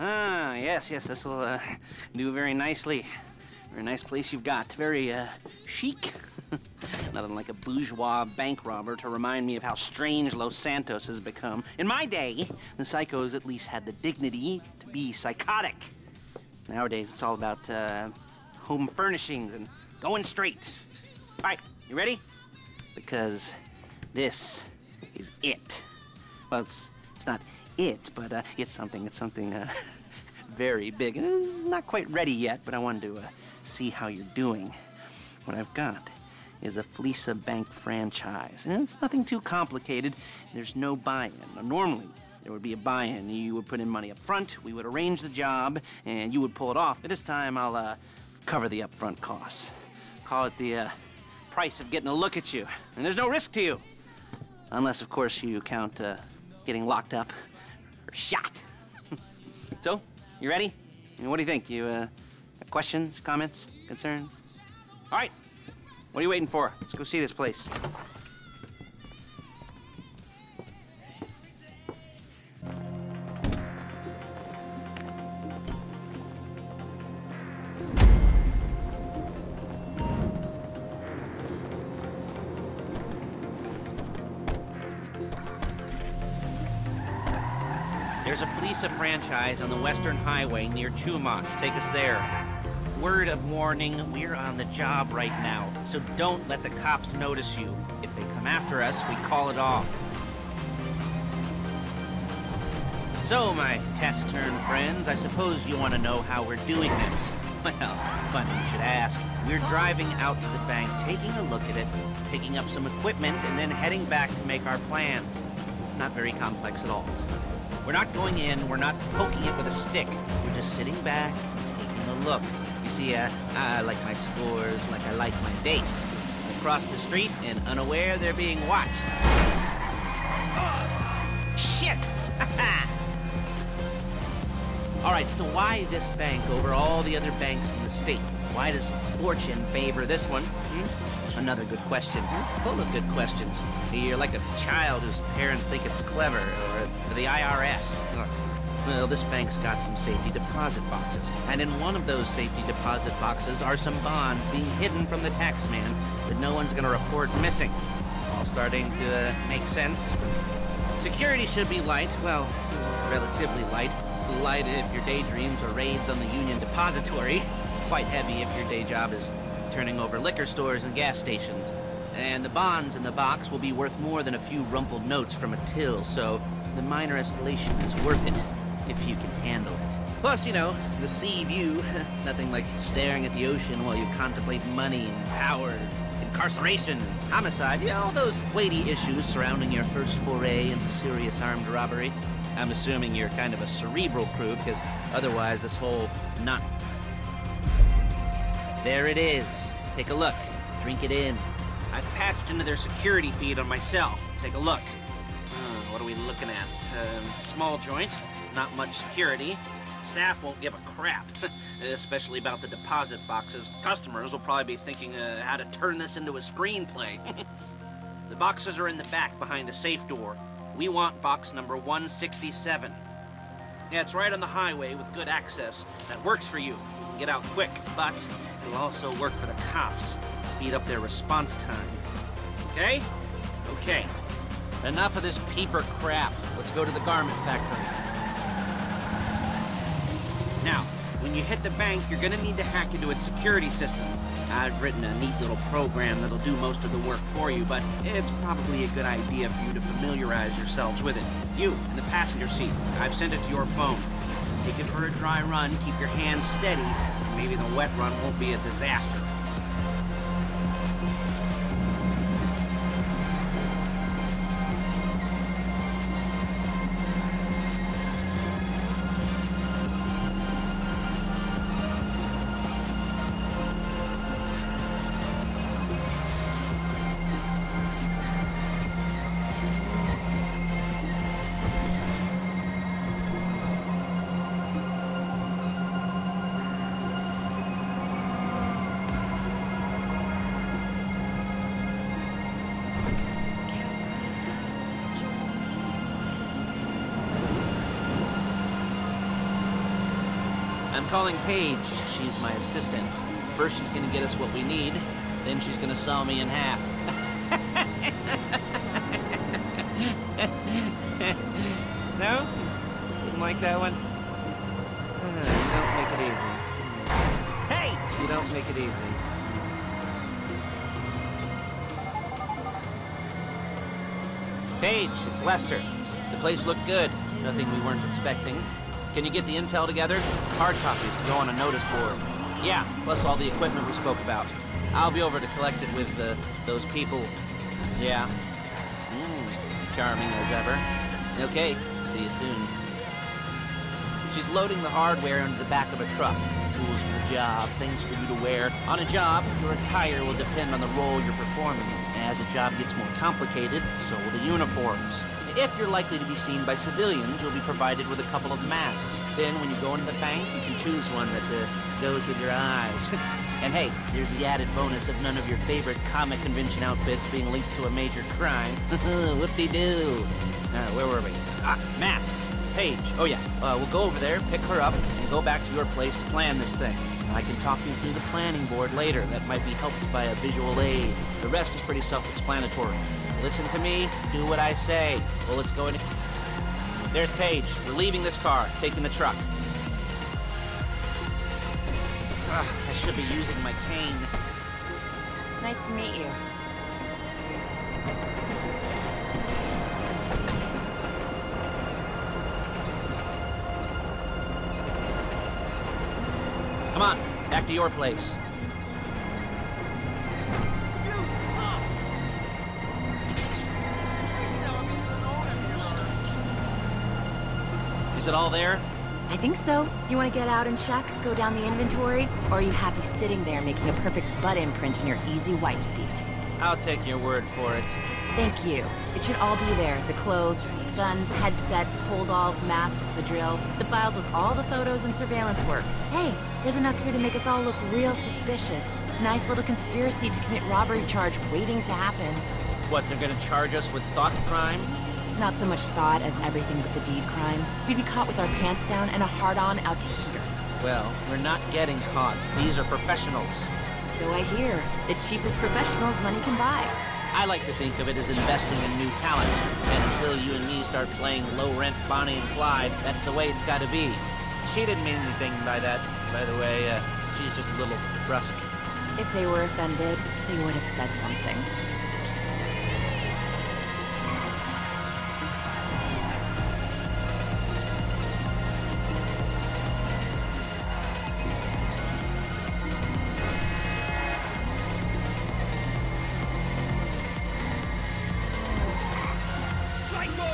Yes, this will do very nicely. Very nice place you've got. Very chic. Nothing like a bourgeois bank robber to remind me of how strange Los Santos has become. In my day, the psychos at least had the dignity to be psychotic. Nowadays, it's all about home furnishings and going straight. All right, you ready? Because this is it. Well, it's not it, but it's something very big. It's not quite ready yet, but I wanted to see how you're doing. What I've got is a Fleeca bank franchise, and it's nothing too complicated. There's no buy-in. Now, normally, there would be a buy-in. You would put in money up front, we would arrange the job, and you would pull it off. But this time, I'll cover the upfront costs. Call it the price of getting a look at you. And there's no risk to you. Unless, of course, you count getting locked up or shot. So, you ready? I mean, what do you think? You got questions, comments, concerns? All right. What are you waiting for? Let's go see this place. There's a Fleeca franchise on the Western Highway near Chumash. Take us there. Word of warning, we're on the job right now, so don't let the cops notice you. If they come after us, we call it off. So, my taciturn friends, I suppose you want to know how we're doing this. Well, funny you should ask. We're driving out to the bank, taking a look at it, picking up some equipment, and then heading back to make our plans. Not very complex at all. We're not going in, we're not poking it with a stick. We're just sitting back and taking a look. You see, I like my scores like I like my dates. Across the street and unaware they're being watched. Oh, shit! All right, so why this bank over all the other banks in the state? Why does fortune favor this one? Another good question. Full of good questions. You're like a child whose parents think it's clever, or the IRS. Well, this bank's got some safety deposit boxes, and in one of those safety deposit boxes are some bonds being hidden from the tax man that no one's gonna report missing. All starting to make sense. Security should be light, well, relatively light. Light if your daydreams are raids on the Union Depository. Quite heavy if your day job is turning over liquor stores and gas stations. And the bonds in the box will be worth more than a few rumpled notes from a till, so the minor escalation is worth it, if you can handle it. Plus, you know, the sea view, nothing like staring at the ocean while you contemplate money and power, incarceration, and homicide, you know, all those weighty issues surrounding your first foray into serious armed robbery. I'm assuming you're kind of a cerebral crew, because otherwise this whole not... There it is. Take a look. Drink it in. I've patched into their security feed on myself. Take a look. What are we looking at? Small joint. Not much security. Staff won't give a crap. Especially about the deposit boxes. Customers will probably be thinking how to turn this into a screenplay. The boxes are in the back behind a safe door. We want box number 167. Yeah, it's right on the highway with good access. That works for you. Get out quick, but it'll also work for the cops. Speed up their response time. Okay? Okay. Enough of this peeper crap. Let's go to the garment factory. Now, when you hit the bank, you're gonna need to hack into its security system. I've written a neat little program that'll do most of the work for you, but it's probably a good idea for you to familiarize yourselves with it. You, in the passenger seat, I've sent it to your phone. Take it for a dry run, keep your hands steady, and maybe the wet run won't be a disaster. I'm calling Paige. She's my assistant. First she's gonna get us what we need, then she's gonna saw me in half. No? Didn't like that one? You don't make it easy. Hey! You don't make it easy. Paige, it's Lester. The place looked good. Nothing we weren't expecting. Can you get the intel together? Hard copies to go on a notice board. Yeah, plus all the equipment we spoke about. I'll be over to collect it with those people. Yeah. Charming as ever. Okay, see you soon. She's loading the hardware into the back of a truck. Tools for the job, things for you to wear. On a job, your attire will depend on the role you're performing. As the job gets more complicated, so will the uniforms. If you're likely to be seen by civilians, you'll be provided with a couple of masks. Then, when you go into the bank, you can choose one that goes with your eyes. And hey, there's the added bonus of none of your favorite comic convention outfits being linked to a major crime. Whoop-de-doo. Where were we? Masks. Paige. Oh yeah, we'll go over there, pick her up, and go back to your place to plan this thing. I can talk you through the planning board later. That might be helped by a visual aid. The rest is pretty self-explanatory. Listen to me, do what I say. Bullets going in. There's Paige. We're leaving this car, taking the truck. I should be using my cane. Nice to meet you. Come on, back to your place. Is it all there? I think so. You want to get out and check, go down the inventory, or are you happy sitting there making a perfect butt imprint in your easy wipe seat? I'll take your word for it. Thank you. It should all be there. The clothes, guns, headsets, holdalls, masks, the drill, the files with all the photos and surveillance work. Hey, there's enough here to make us all look real suspicious. Nice little conspiracy to commit robbery charge waiting to happen. What, they're gonna charge us with thought crime? Not so much thought as everything but the deed crime. We'd be caught with our pants down and a hard-on out to here. Well, we're not getting caught. These are professionals. So I hear. The cheapest professionals money can buy. I like to think of it as investing in new talent. And until you and me start playing low-rent Bonnie and Clyde, that's the way it's gotta be. She didn't mean anything by that, by the way. She's just a little brusque. If they were offended, they would have said something. Psycho!